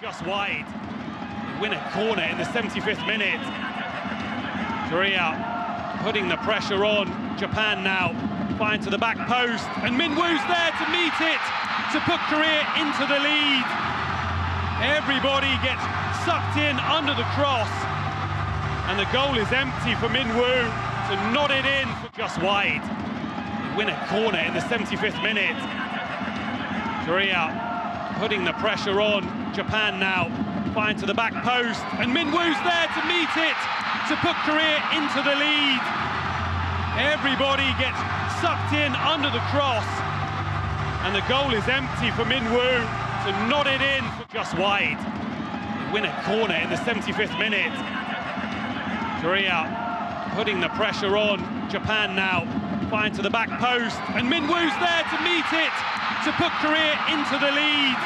Just wide. Win a corner in the 75th minute. Korea putting the pressure on. Japan now find to the back post, and Min-woo's there to meet it to put Korea into the lead. Everybody gets sucked in under the cross, and the goal is empty for Min-woo to nod it in. Just wide. Win a corner in the 75th minute. Korea putting the pressure on. Japan now find to the back post, and Min-woo's there to meet it to put Korea into the lead. Everybody gets sucked in under the cross, and the goal is empty for Min-woo to nod it in. Just wide. Win a corner in the 75th minute. Korea putting the pressure on. Japan now find to the back post, and Min-woo's there to meet it to put Korea into the lead.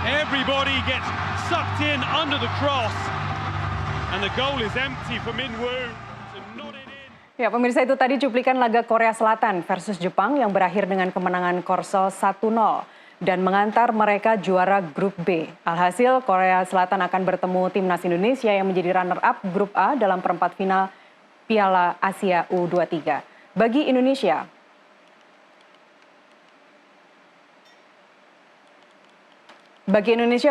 Everybody gets sucked in under the cross, and the goal is empty for Min-woo to nod it in. Ya, pemirsa, itu tadi cuplikan laga Korea Selatan versus Jepang yang berakhir dengan kemenangan Korsel 1-0 dan mengantar mereka juara grup B. Alhasil, Korea Selatan akan bertemu timnas Indonesia yang menjadi runner-up grup A dalam perempat final Piala Asia U23. Bagi Indonesia,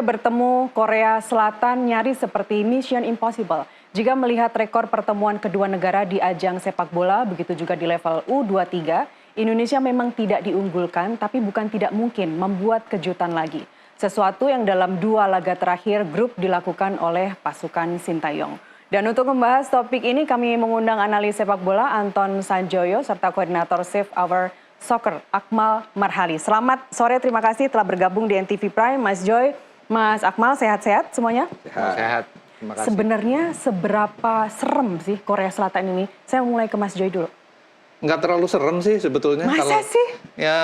bertemu Korea Selatan nyaris seperti Mission Impossible. Jika melihat rekor pertemuan kedua negara di ajang sepak bola, begitu juga di level U23, Indonesia memang tidak diunggulkan, tapi bukan tidak mungkin membuat kejutan lagi. Sesuatu yang dalam dua laga terakhir grup dilakukan oleh pasukan Sintayong. Dan untuk membahas topik ini, kami mengundang analis sepak bola Anton Sanjoyo serta koordinator Save Our Soccer Akmal Marhali. Selamat sore, terima kasih telah bergabung di NTV Prime, Mas Joy, Mas Akmal, sehat-sehat semuanya? Sehat, terima kasih. Sebenarnya seberapa serem sih Korea Selatan ini? Saya mulai ke Mas Joy dulu. Nggak terlalu serem sih sebetulnya. Masa sih? Ya,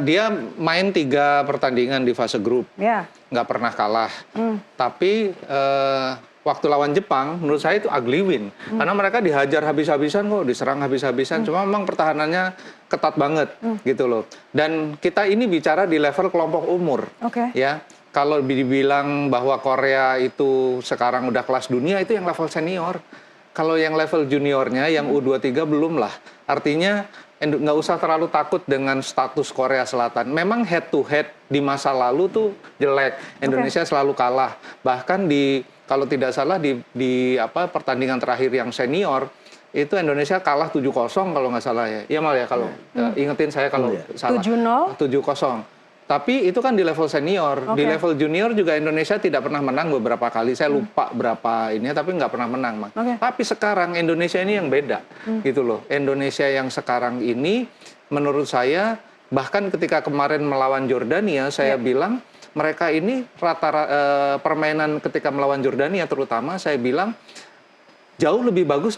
dia main 3 pertandingan di fase grup, Ya. nggak pernah kalah. Tapi waktu lawan Jepang, menurut saya itu ugly win. Karena mereka dihajar habis-habisan kok, diserang habis-habisan. Cuma memang pertahanannya ketat banget gitu loh. Dan kita ini bicara di level kelompok umur. Oke. Ya, kalau dibilang bahwa Korea itu sekarang udah kelas dunia, itu yang level senior. Kalau yang level juniornya, yang U23 belum lah. Artinya nggak usah terlalu takut dengan status Korea Selatan. Memang head to head di masa lalu tuh jelek. Indonesia selalu kalah. Bahkan kalau tidak salah di pertandingan terakhir yang senior, itu Indonesia kalah 7-0 kalau nggak salah ya. Iya Mal ya, kalau ingetin saya kalau salah. 7-0? 7-0. Tapi itu kan di level senior. Di level junior juga Indonesia tidak pernah menang beberapa kali. Saya lupa berapa ini, tapi nggak pernah menang. Tapi sekarang Indonesia ini yang beda, gitu loh. Indonesia yang sekarang ini, menurut saya, bahkan ketika kemarin melawan Jordania, saya bilang mereka ini permainan ketika melawan Jordania terutama, saya bilang jauh lebih bagus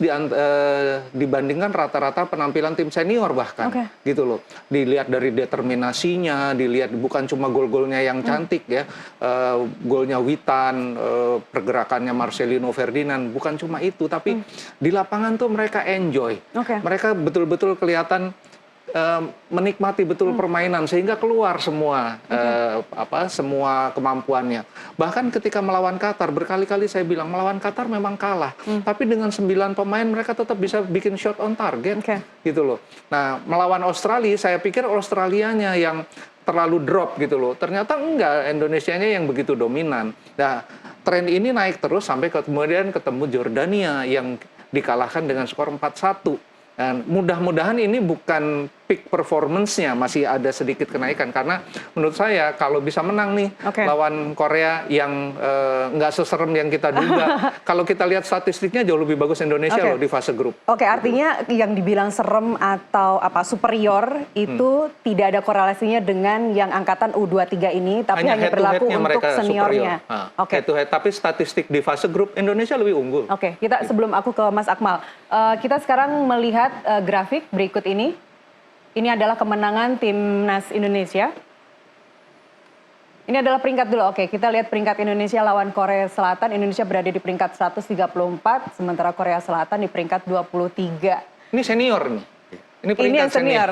dibandingkan rata-rata penampilan tim senior bahkan, gitu loh. Dilihat dari determinasinya, dilihat bukan cuma gol-golnya yang cantik ya, golnya Witan, pergerakannya Marcelino Ferdinand, bukan cuma itu, tapi di lapangan tuh mereka enjoy, mereka betul-betul kelihatan menikmati betul permainan sehingga keluar semua semua kemampuannya. Bahkan ketika melawan Qatar, berkali-kali saya bilang melawan Qatar memang kalah, tapi dengan 9 pemain mereka tetap bisa bikin shot on target, gitu loh. Nah, melawan Australia, saya pikir Australianya yang terlalu drop gitu loh. Ternyata enggak, Indonesianya yang begitu dominan. Nah, tren ini naik terus sampai kemudian ketemu Jordania yang dikalahkan dengan skor 4-1. Dan mudah-mudahan ini bukan peak performance-nya, masih ada sedikit kenaikan. Karena menurut saya kalau bisa menang nih lawan Korea yang nggak seserem yang kita duga. Kalau kita lihat statistiknya jauh lebih bagus Indonesia loh di fase grup. Artinya yang dibilang serem atau superior itu tidak ada korelasinya dengan yang angkatan U23 ini, tapi hanya berlaku untuk seniornya. Head to head, tapi statistik di fase grup Indonesia lebih unggul. Kita sebelum aku ke Mas Akmal, kita sekarang melihat grafik berikut ini. Ini adalah kemenangan timnas Indonesia. Ini adalah peringkat dulu. Kita lihat peringkat Indonesia lawan Korea Selatan. Indonesia berada di peringkat 134, sementara Korea Selatan di peringkat 23. Ini senior nih. Ini peringkat yang senior.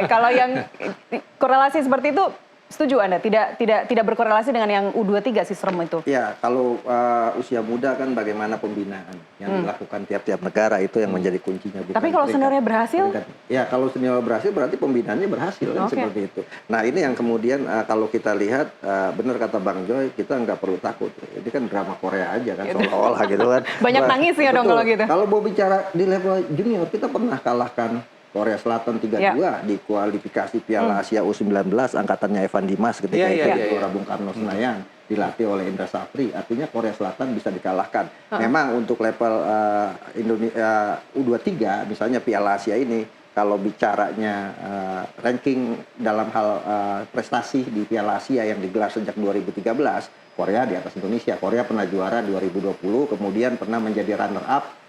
Kalau yang korelasi seperti itu Setuju Anda? Tidak berkorelasi dengan yang U23 sistem itu? Ya, kalau usia muda kan bagaimana pembinaan yang dilakukan tiap-tiap negara itu yang menjadi kuncinya. Bukan tapi kalau seniornya berhasil? Ya, kalau senior berhasil berarti pembinaannya berhasil kan seperti itu. Nah, ini yang kemudian kalau kita lihat, benar kata Bang Joy, kita nggak perlu takut. Ini kan drama Korea aja kan, seolah-olah gitu kan. Banyak nangis ya dong kalau gitu. Kalau mau bicara di level junior, kita pernah kalahkan Korea Selatan 3-2 di kualifikasi Piala Asia U19 angkatannya Evan Dimas ketika itu di Gelora Bung Karno Senayan, dilatih oleh Indra Safri. Artinya Korea Selatan bisa dikalahkan. Memang untuk level U23 misalnya Piala Asia ini, kalau bicaranya ranking dalam hal prestasi di Piala Asia yang digelar sejak 2013, Korea di atas Indonesia. Korea pernah juara 2020, kemudian pernah menjadi runner up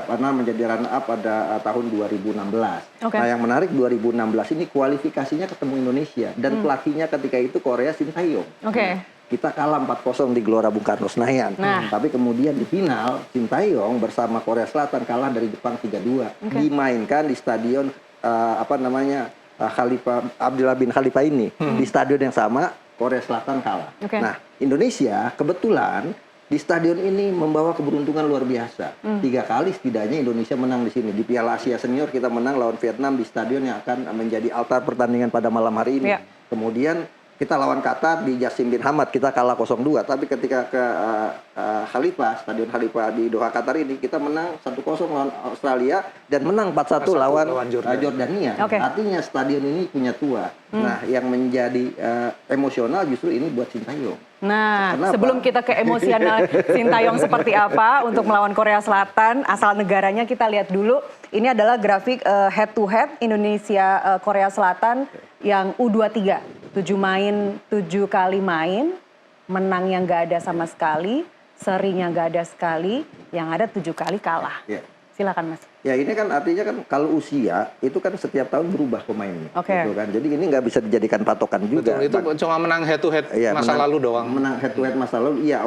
pernah menjadi runner up pada tahun 2016. Nah, yang menarik 2016 ini kualifikasinya ketemu Indonesia dan pelatihnya ketika itu Korea Shin Tae-yong. Kita kalah 4-0 di Gelora Bung Karno Senayan. Tapi kemudian di final Shin Tae-yong bersama Korea Selatan kalah dari Jepang 3-2. Dimainkan di stadion Khalifah Abdullah bin Khalifah ini. Di stadion yang sama Korea Selatan kalah. Nah, Indonesia kebetulan di stadion ini membawa keberuntungan luar biasa. 3 kali setidaknya Indonesia menang di sini. Di Piala Asia Senior kita menang lawan Vietnam di stadion yang akan menjadi altar pertandingan pada malam hari ini. Kemudian kita lawan Qatar di Jassim bin Hamad, kita kalah 0-2. Tapi ketika ke Khalifah, Stadion Khalifah di Doha Qatar ini, kita menang 1-0 lawan Australia dan menang 4-1 lawan Jordania. Artinya stadion ini punya tua. Nah, yang menjadi emosional justru ini buat Shin Tae-yong. Nah, sebelum kita ke emosional Shin Tae-yong seperti apa untuk melawan Korea Selatan, asal negaranya kita lihat dulu. Ini adalah grafik head to head Indonesia Korea Selatan yang U23. 7 kali main, menang yang nggak ada sama sekali, serinya nggak ada sekali, yang ada 7 kali kalah. Silakan Mas. Ya, ini kan artinya kan kalau usia itu kan setiap tahun berubah pemainnya, gitu kan. Jadi ini nggak bisa dijadikan patokan juga. Betul, itu cuma menang head to head masa lalu doang. Menang head to head masa lalu, iya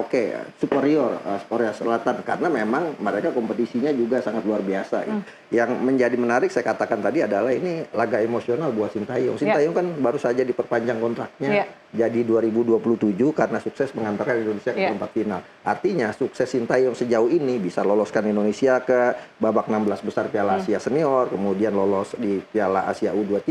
superior Korea Selatan karena memang mereka kompetisinya juga sangat luar biasa. Yang menjadi menarik saya katakan tadi adalah ini laga emosional buat Shin Tae-yong. Shin Tae-yong kan baru saja diperpanjang kontraknya jadi 2027 karena sukses mengantarkan Indonesia ke perempat final. Artinya sukses Shin Tae-yong sejauh ini bisa loloskan Indonesia ke babak 16 besar Piala Asia Senior, kemudian lolos di Piala Asia U23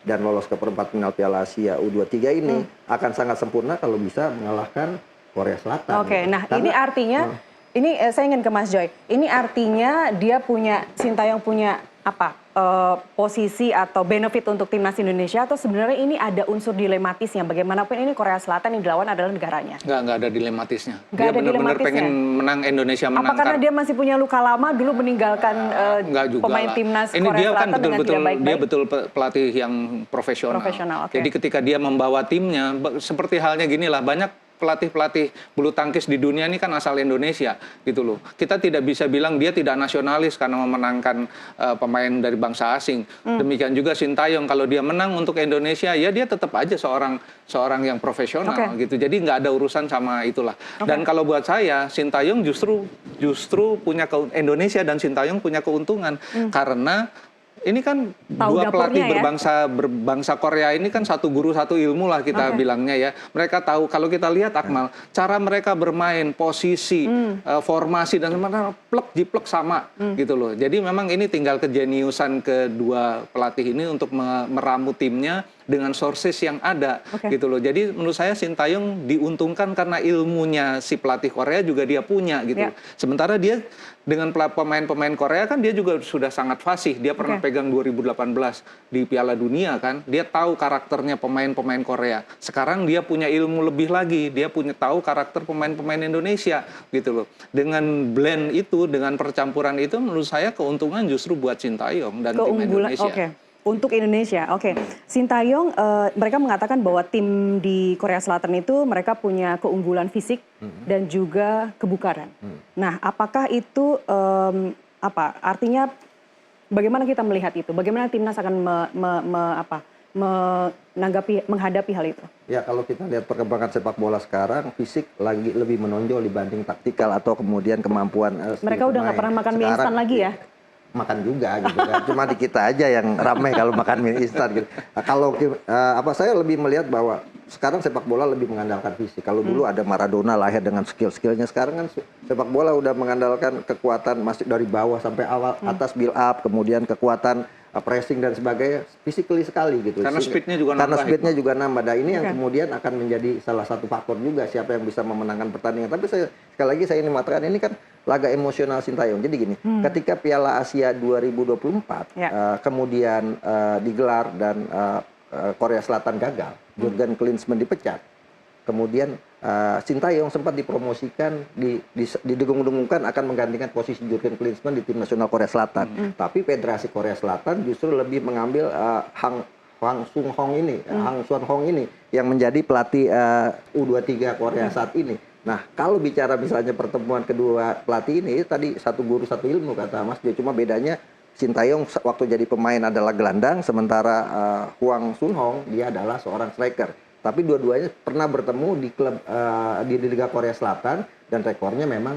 dan lolos ke perempat final Piala Asia U23 ini akan sangat sempurna kalau bisa mengalahkan Korea Selatan. Nah ini artinya, ini saya ingin ke Mas Joy, ini artinya dia punya, Shin Tae-yong punya apa? Posisi atau benefit untuk timnas Indonesia atau sebenarnya ini ada unsur dilematisnya? Bagaimanapun ini Korea Selatan yang dilawan adalah negaranya. Nggak ada dilematisnya. Dia benar-benar pengen menang Indonesia menang. Apa karena dia masih punya luka lama dulu meninggalkan pemain timnas ini Korea dia Selatan kan dengan tidak baik-baik? Dia betul pelatih yang profesional. Jadi ketika dia membawa timnya, seperti halnya ginilah, banyak pelatih-pelatih bulu tangkis di dunia ini kan asal Indonesia gitu loh. Kita tidak bisa bilang dia tidak nasionalis karena memenangkan pemain dari bangsa asing. Demikian juga Shin Tae-yong, kalau dia menang untuk Indonesia ya dia tetap aja seorang yang profesional gitu. Jadi nggak ada urusan sama itulah. Dan kalau buat saya Shin Tae-yong justru punya Indonesia dan Shin Tae-yong punya keuntungan karena ini kan dua pelatih berbangsa Korea ini kan satu guru satu ilmu lah kita bilangnya ya. Mereka tahu, kalau kita lihat Akmal, cara mereka bermain, posisi, formasi dan sebenarnya jiplek sama gitu loh. Jadi memang ini tinggal kejeniusan kedua pelatih ini untuk meramu timnya dengan sources yang ada gitu loh. Jadi menurut saya Shin Tae-yong diuntungkan karena ilmunya si pelatih Korea juga dia punya gitu. Sementara dia dengan pemain-pemain Korea kan dia juga sudah sangat fasih. Dia pernah pegang 2018 di Piala Dunia kan. Dia tahu karakternya pemain-pemain Korea. Sekarang dia punya ilmu lebih lagi. Dia punya tahu karakter pemain-pemain Indonesia gitu loh. Dengan blend itu, dengan percampuran itu menurut saya keuntungan justru buat Shin Tae-yong dan tim Indonesia. Untuk Indonesia, Shin Tae-yong, mereka mengatakan bahwa tim di Korea Selatan itu mereka punya keunggulan fisik dan juga kebugaran. Nah, apakah itu artinya bagaimana kita melihat itu? Bagaimana timnas akan menghadapi hal itu? Ya, kalau kita lihat perkembangan sepak bola sekarang, fisik lagi lebih menonjol dibanding taktikal atau kemudian kemampuan. Mereka udah nggak pernah makan mie instan lagi ya? makan juga gitu kan. Cuma di kita aja yang ramai kalau makan mie instan gitu. Kalau saya lebih melihat bahwa sekarang sepak bola lebih mengandalkan fisik. Kalau dulu ada Maradona lahir dengan skill-skillnya, sekarang kan sepak bola udah mengandalkan kekuatan masuk dari bawah sampai awal atas build up, kemudian kekuatan pressing dan sebagainya, physically sekali gitu. Karena speednya juga nambah. Karena speednya juga nambah. Nah ini yang kemudian akan menjadi salah satu faktor juga siapa yang bisa memenangkan pertandingan. Tapi sekali lagi saya ingin mengatakan ini kan laga emosional Sintayong. Jadi gini, ketika Piala Asia 2024 kemudian digelar dan Korea Selatan gagal, Jurgen Klinsmann dipecat. Kemudian Sintayong sempat dipromosikan, didengung-dengungkan akan menggantikan posisi Jurgen Klinsmann di tim nasional Korea Selatan. Tapi Federasi Korea Selatan justru lebih mengambil Hwang Sun-hong ini yang menjadi pelatih U23 Korea saat ini. Nah, kalau bicara misalnya pertemuan kedua pelatih ini, tadi satu guru satu ilmu kata Mas dia, cuma bedanya Sintayong waktu jadi pemain adalah gelandang, sementara Hwang Sun-hong dia adalah seorang striker. Tapi dua-duanya pernah bertemu di klub di Liga Korea Selatan dan rekornya memang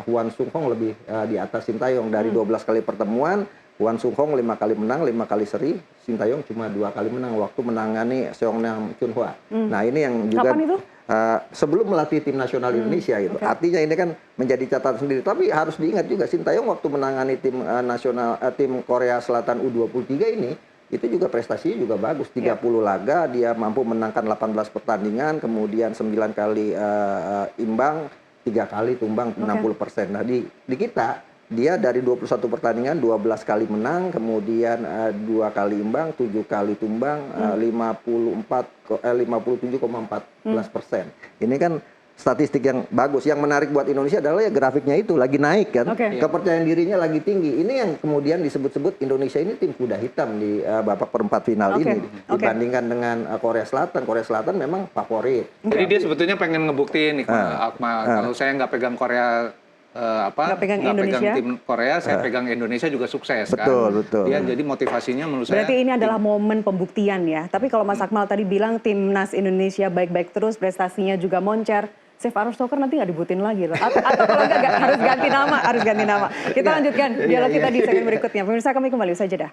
Hwang Sun-hong lebih di atas Sintayong dari 12 kali pertemuan. Hwang Sun-hong 5 kali menang, 5 kali seri. Sintayong cuma 2 kali menang waktu menangani Seongnam Chunhwa. Nah ini yang juga kapan itu? Sebelum melatih tim nasional Indonesia gitu. Artinya ini kan menjadi catatan sendiri. Tapi harus diingat juga Sintayong waktu menangani tim nasional tim Korea Selatan U23 ini itu juga prestasinya juga bagus. 30 laga dia mampu menangkan 18 pertandingan, kemudian 9 kali imbang, 3 kali tumbang 60%. Nah di kita dia dari 21 pertandingan 12 kali menang, kemudian 2 kali imbang, 7 kali tumbang, 57,14%. Ini kan statistik yang bagus. Yang menarik buat Indonesia adalah ya grafiknya itu lagi naik kan. Kepercayaan dirinya lagi tinggi. Ini yang kemudian disebut-sebut Indonesia ini tim kuda hitam di babak perempat final ini dibandingkan dengan Korea Selatan. Korea Selatan memang favorit. Jadi dia sebetulnya pengen ngebuktiin nih Akmal, kalau saya nggak pegang Korea nggak pegang tim Korea, saya pegang Indonesia juga sukses betul, kan. Betul. Dia jadi motivasinya menurut Berarti saya. ini adalah momen pembuktian ya. Tapi kalau Mas Akmal tadi bilang timnas Indonesia baik-baik terus, prestasinya juga moncer. Save Our Soccer nanti nggak dibutin lagi loh. Atau kalau nggak harus ganti nama, Kita lanjutkan dialog kita di segmen berikutnya. Pemirsa kami kembali usai jeda.